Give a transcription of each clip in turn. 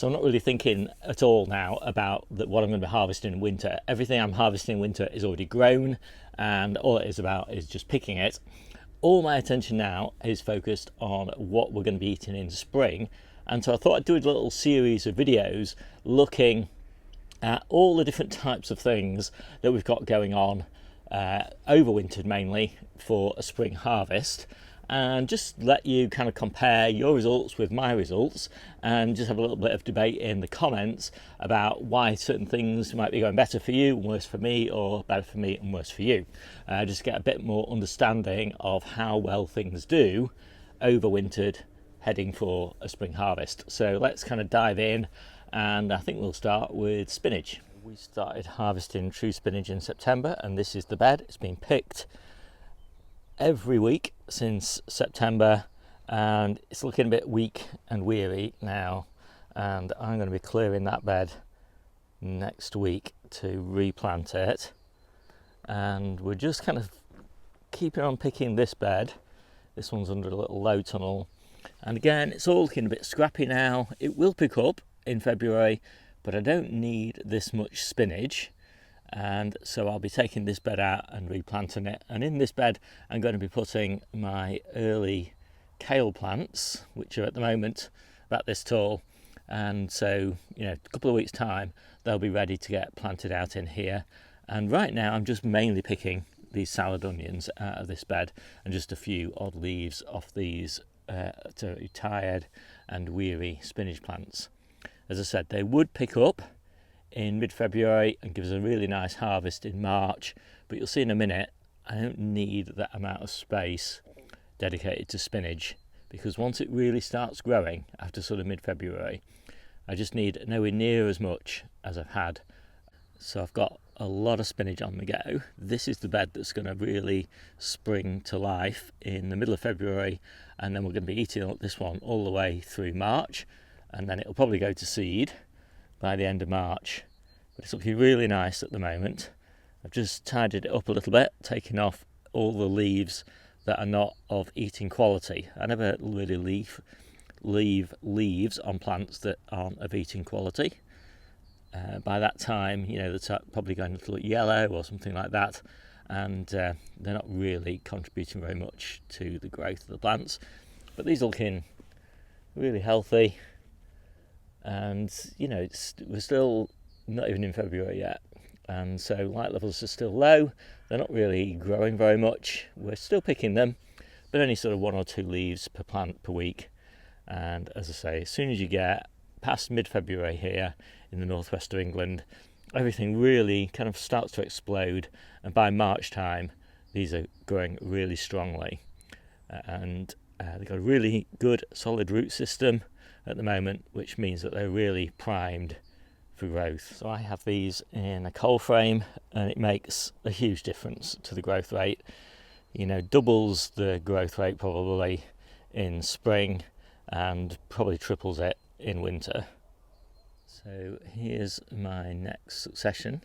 So I'm not really thinking at all now about what I'm going to be harvesting in winter. Everything I'm harvesting in winter is already grown, and all it is about is just picking it. All my attention now is focused on what we're going to be eating in spring, and so I thought I'd do a little series of videos looking at all the different types of things that we've got going on, overwintered mainly, for a spring harvest, and just let you kind of compare your results with my results and just have a little bit of debate in the comments about why certain things might be going better for you and worse for me, or better for me and worse for you. Just get a bit more understanding of how well things do overwintered heading for a spring harvest. So let's kind of dive in, and I think we'll start with spinach. We started harvesting true spinach in September, and this is the bed. It's been picked every week since September, and it's looking a bit weak and weary now, and I'm going to be clearing that bed next week to replant it. And we're just kind of keeping on picking this bed. This one's under a little low tunnel, and again it's all looking a bit scrappy now. It will pick up in February, but I don't need this much spinach, and so I'll be taking this bed out and replanting it. And in this bed I'm going to be putting my early kale plants, which are at the moment about this tall, and so a couple of weeks time they'll be ready to get planted out in here. And right now I'm just mainly picking these salad onions out of this bed, and just a few odd leaves off these tired and weary spinach plants. As I said, they would pick up in mid-February and give us a really nice harvest in March, but you'll see in a minute I don't need that amount of space dedicated to spinach, because once it really starts growing after sort of mid-February, I just need nowhere near as much as I've had. So I've got a lot of spinach on the go. This is the bed that's going to really spring to life in the middle of February, and then we're going to be eating this one all the way through March, and then it'll probably go to seed by the end of March. But it's looking really nice at the moment. I've just tidied it up a little bit, taking off all the leaves that are not of eating quality. I never really leave leaves on plants that aren't of eating quality. By that time, they're probably going to look yellow or something like that, and they're not really contributing very much to the growth of the plants. But these are looking really healthy, and we're still not even in February yet, and so light levels are still low. They're not really growing very much. We're still picking them, but only sort of 1 or 2 leaves per plant per week. And as I say, as soon as you get past mid-February here in the northwest of England, everything really kind of starts to explode, and by March time these are growing really strongly, and they've got a really good solid root system at the moment, which means that they're really primed for growth. So I have these in a cold frame, and it makes a huge difference to the growth rate. Doubles the growth rate probably in spring, and probably triples it in winter. So here's my next succession.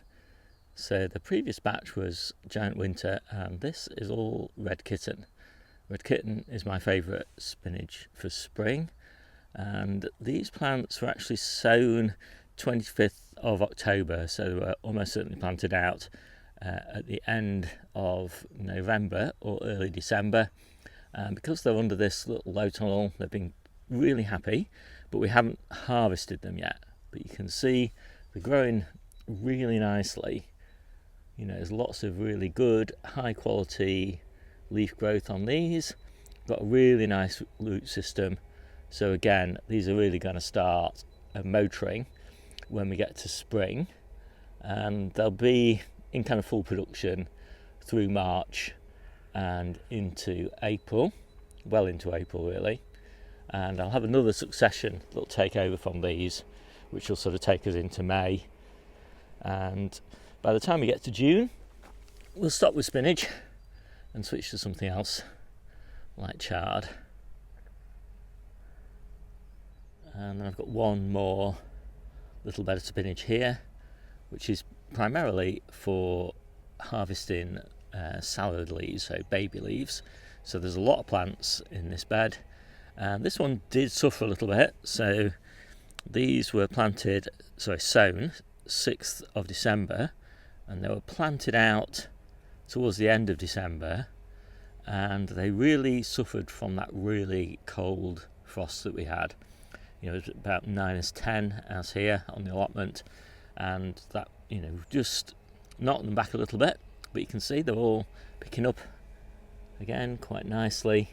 So the previous batch was Giant Winter, and this is all Red Kitten. Red Kitten is my favourite spinach for spring, and these plants were actually sown 25th of October, so they were almost certainly planted out at the end of November or early December. And because they're under this little low tunnel, they've been really happy, but we haven't harvested them yet. But you can see they're growing really nicely. There's lots of really good high quality leaf growth on these. Got a really nice root system. So again, these are really going to start motoring when we get to spring, and they'll be in kind of full production through March and into April, well into April really. And I'll have another succession that'll take over from these, which will sort of take us into May. And by the time we get to June, we'll stop with spinach and switch to something else like chard. And then I've got one more little bed of spinach here, which is primarily for harvesting salad leaves, so baby leaves. So there's a lot of plants in this bed, and this one did suffer a little bit. So these were planted, sorry, sown 6th of December, and they were planted out towards the end of December, and they really suffered from that really cold frost that we had. You know, it was about -10 out here on the allotment, and that, you know, just knocked them back a little bit, but you can see they're all picking up again quite nicely,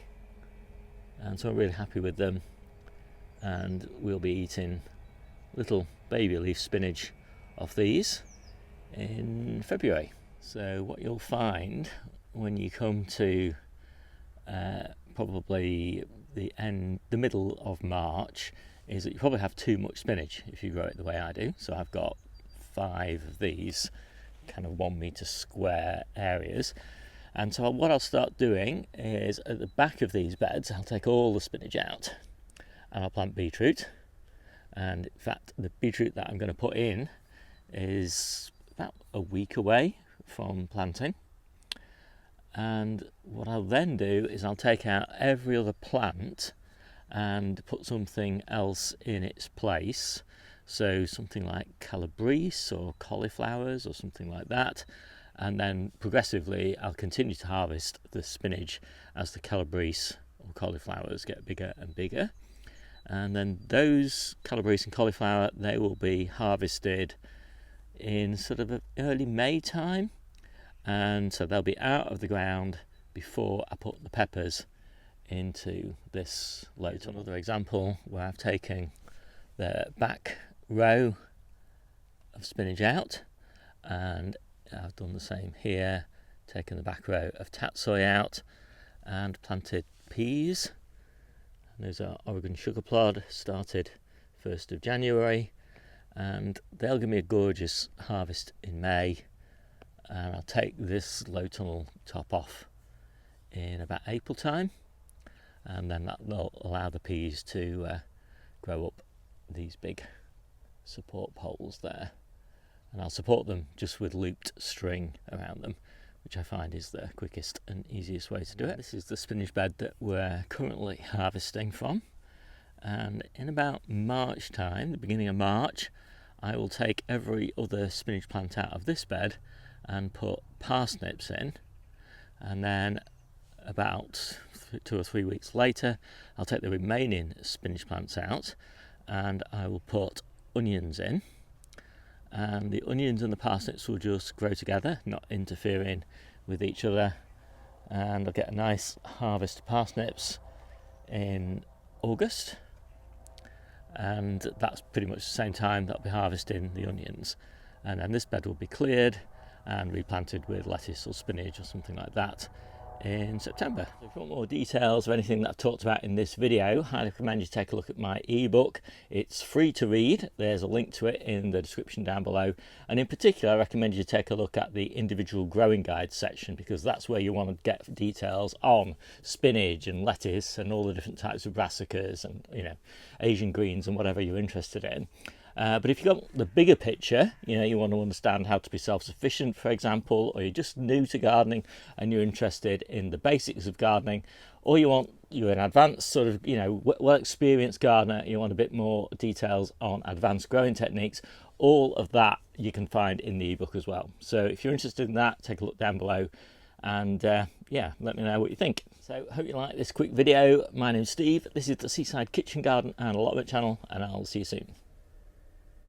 and so I'm really happy with them. And we'll be eating little baby leaf spinach off these in February. So what you'll find when you come to probably the middle of March is that you probably have too much spinach if you grow it the way I do. So I've got 5 of these kind of 1 metre square areas, and so what I'll start doing is at the back of these beds I'll take all the spinach out and I'll plant beetroot. And in fact, the beetroot that I'm going to put in is about a week away from planting. And what I'll then do is I'll take out every other plant and put something else in its place. So something like calabrese or cauliflowers or something like that. And then progressively I'll continue to harvest the spinach as the calabrese or cauliflowers get bigger and bigger. And then those calabrese and cauliflower, they will be harvested in sort of early May time, and so they'll be out of the ground before I put the peppers into this load. Another example where I've taken the back row of spinach out, and I've done the same here, taken the back row of tatsoi out and planted peas. There's our Oregon sugar plod, started 1st of January, and they'll give me a gorgeous harvest in May. And I'll take this low tunnel top off in about April time, and then that will allow the peas to grow up these big support poles there. And I'll support them just with looped string around them, which I find is the quickest and easiest way to do it. This is the spinach bed that we're currently harvesting from, and in about March time, the beginning of March, I will take every other spinach plant out of this bed and put parsnips in, and then about 2 or 3 weeks later I'll take the remaining spinach plants out and I will put onions in. And the onions and the parsnips will just grow together, not interfering with each other, and I'll get a nice harvest of parsnips in August, and that's pretty much the same time that I'll be harvesting the onions. And then this bed will be cleared and replanted with lettuce or spinach or something like that in September. If you want more details of anything that I've talked about in this video, I recommend you take a look at my ebook. It's free to read. There's a link to it in the description down below, and in particular I recommend you take a look at the individual growing guide section, because that's where you want to get details on spinach and lettuce and all the different types of brassicas and, you know, Asian greens and whatever you're interested in. But if you've got the bigger picture, you know, you want to understand how to be self-sufficient, for example, or you're just new to gardening and you're interested in the basics of gardening, or you're an advanced sort of, you know, well-experienced gardener, you want a bit more details on advanced growing techniques, all of that you can find in the ebook as well. So if you're interested in that, take a look down below, and yeah, let me know what you think. So hope you like this quick video. My name's Steve. This is the Seaside Kitchen Garden and Allotment channel, and I'll see you soon.